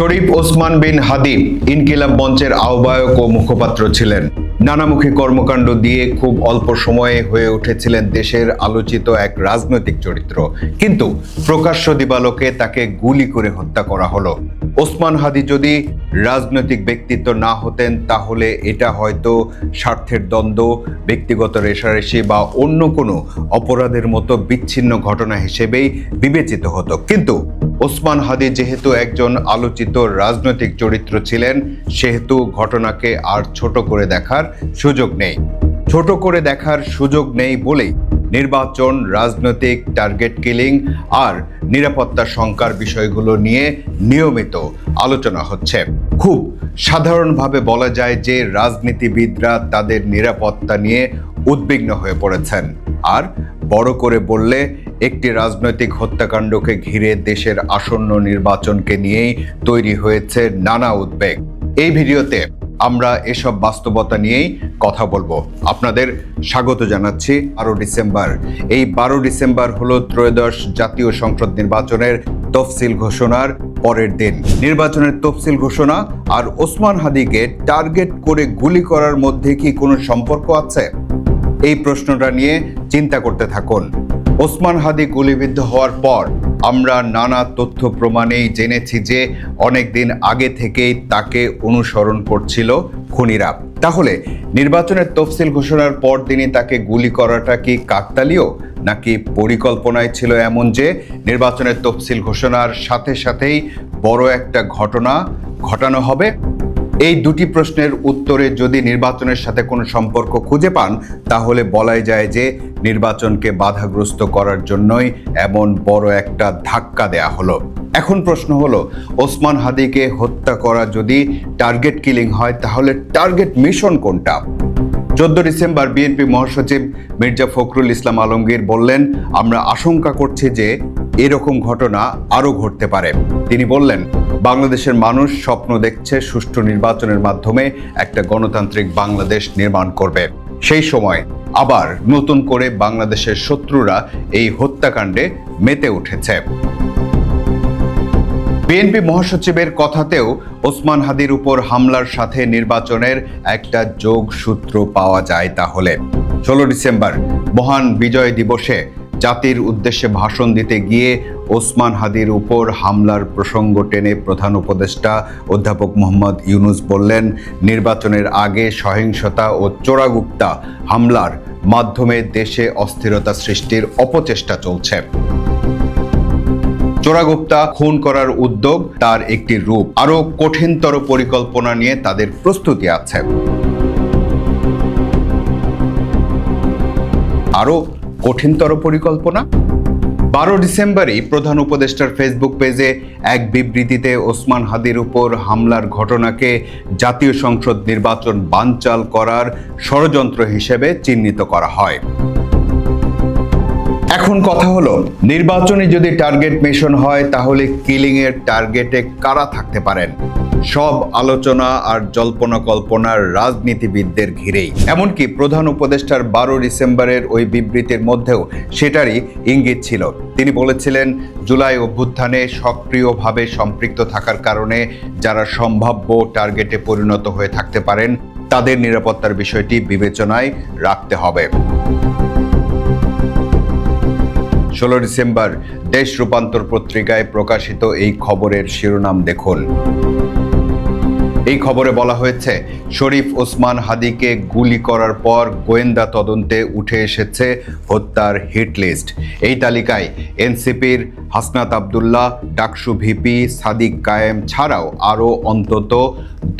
শরীফ ওসমান বিন হাদি ইনকিলাব মঞ্চের আহ্বায়ক ও মুখপাত্র ছিলেন। নানামুখী কর্মকাণ্ড দিয়ে খুব অল্প সময়ে হয়ে উঠেছিলেন দেশের আলোচিত এক রাজনৈতিক চরিত্র, কিন্তু প্রকাশ্য দিবালোকে তাকে গুলি করে হত্যা করা হলো। ওসমান হাদি যদি রাজনৈতিক ব্যক্তিত্ব না হতেন তাহলে এটা হয়তো স্বার্থের দ্বন্দ্ব, ব্যক্তিগত রেষারেষি বা অন্য কোনো অপরাধের মতো বিচ্ছিন্ন ঘটনা হিসেবেই বিবেচিত হতো। কিন্তু ওসমান হাদি যেহেতু একজন আলোচিত রাজনৈতিক চরিত্র ছিলেন, সেহেতু ঘটনাকে আর ছোট করে দেখার সুযোগ নেই। ছোট করে দেখার সুযোগ নেই বলেই নির্বাচন, রাজনৈতিক টার্গেট কিলিং আর নিরাপত্তা শঙ্কার বিষয়গুলো নিয়ে নিয়মিত আলোচনা হচ্ছে। খুব সাধারণভাবে বলা যায় যে রাজনীতিবিদরা তাদের নিরাপত্তা নিয়ে উদ্বিগ্ন হয়ে পড়েছেন, আর বড় করে বললে একটি রাজনৈতিক হত্যাকাণ্ডকে ঘিরে দেশের আসন্ন নির্বাচনকে নিয়েই তৈরি হয়েছে নানা উদ্বেগ। এই ভিডিওতে আমরা এসব বাস্তবতা নিয়েই কথা বলবো। আপনাদের স্বাগত জানাচ্ছি। 12 ডিসেম্বর, এই 12 ডিসেম্বর হলো ত্রয়োদশ জাতীয় সংসদ নির্বাচনের তফসিল ঘোষণার পরের দিন। নির্বাচনের তফসিল ঘোষণা আর ওসমান হাদিকে টার্গেট করে গুলি করার মধ্যে কি কোনো সম্পর্ক আছে? এই প্রশ্নটা নিয়ে চিন্তা করতে থাকুন। ওসমান হাদি গুলিবিদ্ধ হওয়ার পর আমরা নানা তথ্য প্রমাণেই জেনেছি যে অনেক দিন আগে থেকেই তাকে অনুসরণ করছিল খুনিরা। তাহলে নির্বাচনের তফসিল ঘোষণার পর দিনই তাকে গুলি করাটা কি কাকতালীয়, নাকি পরিকল্পনায় ছিল এমন যে নির্বাচনের তফসিল ঘোষণার সাথে সাথেই বড় একটা ঘটনা ঘটানো হবে? এই দুটি প্রশ্নের উত্তরে যদি নির্বাচনের সাথে কোনো সম্পর্ক খুঁজে পান, তাহলে বলাই যায় যে নির্বাচনকে বাধাগ্রস্ত করার জন্যই এমন বড় একটা ধাক্কা দেয়া হলো। এখন প্রশ্ন হলো, ওসমান হাদিকে হত্যা করা যদি টার্গেট কিলিং হয়, তাহলে টার্গেট মিশন কোনটা? 14 ডিসেম্বর বিএনপি মহাসচিব মির্জা ফখরুল ইসলাম আলমগীর বললেন, আমরা আশঙ্কা করছি যে এরকম ঘটনা আরও ঘটতে পারে। তিনি বললেন, বাংলাদেশের মানুষ স্বপ্ন দেখছে সুষ্ঠু নির্বাচনের মাধ্যমে একটা গণতান্ত্রিক বাংলাদেশ নির্মাণ করবে। সেই সময় আবার নতুন করে বাংলাদেশের শত্রুরা এই হত্যাকাণ্ডে মেতে উঠেছে। বিএনপি মহাসচিবের কথাতেও ওসমান হাদির উপর হামলার সাথে নির্বাচনের একটা যোগসূত্র পাওয়া যায়। তাহলে 16 ডিসেম্বর মহান বিজয় দিবসে জাতির উদ্দেশ্যে ভাষণ দিতে গিয়ে ওসমান হাদির উপর হামলার প্রসঙ্গ টেনে প্রধান উপদেষ্টা অধ্যাপক মোহাম্মদ ইউনূস বললেন, নির্বাচনের আগে সহিংসতা ও চোরাগুপ্তা হামলার মাধ্যমে দেশে অস্থিরতা সৃষ্টির অপচেষ্টা চলছে। চোরাগুপ্তা খুন করার উদ্যোগ তার একটি রূপ। আরো কঠিনতর পরিকল্পনা নিয়ে তাদের প্রস্তুতি আছে। আরো কঠিনতর পরিকল্পনা? 12 ডিসেম্বরই প্রধান উপদেষ্টার ফেসবুক পেজে এক বিবৃতিতে ওসমান হাদির উপর হামলার ঘটনাকে জাতীয় সংসদ নির্বাচন বানচাল করার ষড়যন্ত্র হিসেবে চিহ্নিত করা হয়। এখন কথা হলো, নির্বাচনে যদি টার্গেট মিশন হয়, তাহলে কিলিং এর টার্গেটে কারা থাকতে পারেন? সব আলোচনা আর জল্পনা কল্পনার রাজনীতিবিদদের ঘিরেই। এমনকি প্রধান উপদেষ্টার 12 ডিসেম্বরের ওই বিবৃতির মধ্যেও সেটারই ইঙ্গিত ছিল। তিনি বলেছিলেন, জুলাই অভ্যুত্থানে সক্রিয়ভাবে সম্পৃক্ত থাকার কারণে যারা সম্ভাব্য টার্গেটে পরিণত হয়ে থাকতে পারেন, তাদের নিরাপত্তার বিষয়টি বিবেচনায় রাখতে হবে। 16 ডিসেম্বর দেশ রূপান্তর পত্রিকায় প্রকাশিত এই খবরের শিরোনাম দেখুন। এই খবরে বলা হয়েছে, শরীফ ওসমান হাদিকে গুলি করার পর গোয়েন্দা তদন্তে উঠে এসেছে হত্যার হিট লিস্ট। এই তালিকায় এনসিপির হাসনাত আব্দুল্লাহ, ডাকসু ভিপি সাদিক কায়েম ছাড়াও আরও অন্তত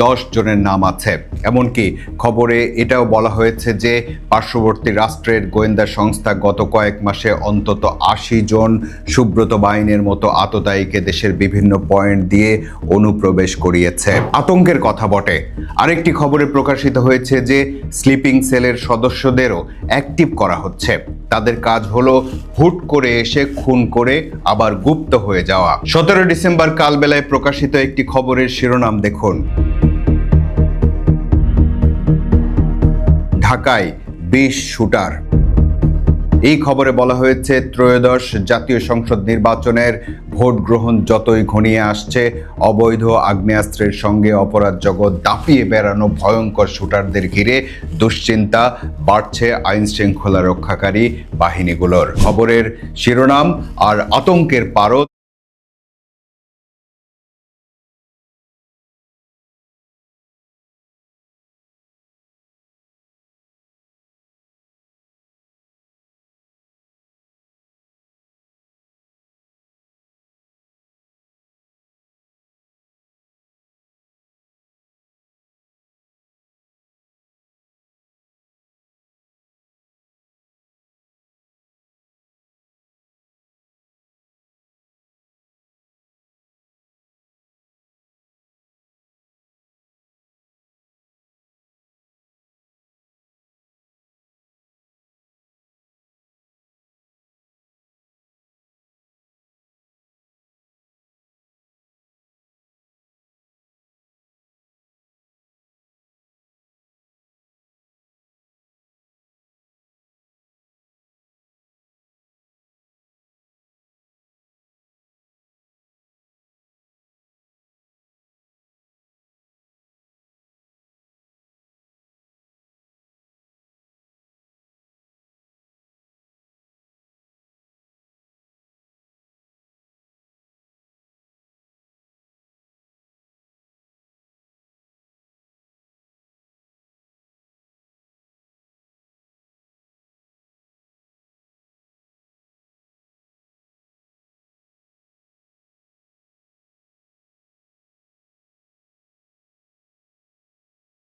10 জনের নাম আছে। এমনকি খবরে এটাও বলা হয়েছে যে পার্শ্ববর্তী রাষ্ট্রের গোয়েন্দা সংস্থা গত কয়েক মাসে অন্তত 80 জন সুব্রত বাহিনীর মতো আততায়ীকে দেশের বিভিন্ন পয়েন্ট দিয়ে অনুপ্রবেশ করিয়েছে। আতঙ্কের কথা বটে। আরেকটি খবরে প্রকাশিত হয়েছে যে স্লিপিং সেলের সদস্যদেরও অ্যাক্টিভ করা হচ্ছে। তাদের কাজ হলো হুট করে এসে খুন করে আবার গুপ্ত হয়ে যাওয়া। 17 ডিসেম্বর কালবেলায় প্রকাশিত একটি খবরের শিরোনাম দেখুন, ঢাকায় 20 শুটার। এই খবরে বলা হয়েছে, ত্রয়োদশ জাতীয় সংসদ নির্বাচনের ভোট গ্রহণ যতই ঘনিয়ে আসছে, অবৈধ আগ্নেয়াস্ত্রের সঙ্গে অপরাধ জগৎ দাপিয়ে বেড়ানো ভয়ঙ্কর শুটারদের ঘিরে দুশ্চিন্তা বাড়ছে আইন শৃঙ্খলা রক্ষাকারী বাহিনীগুলোর। খবরের শিরোনাম আর আতঙ্কের পারদ।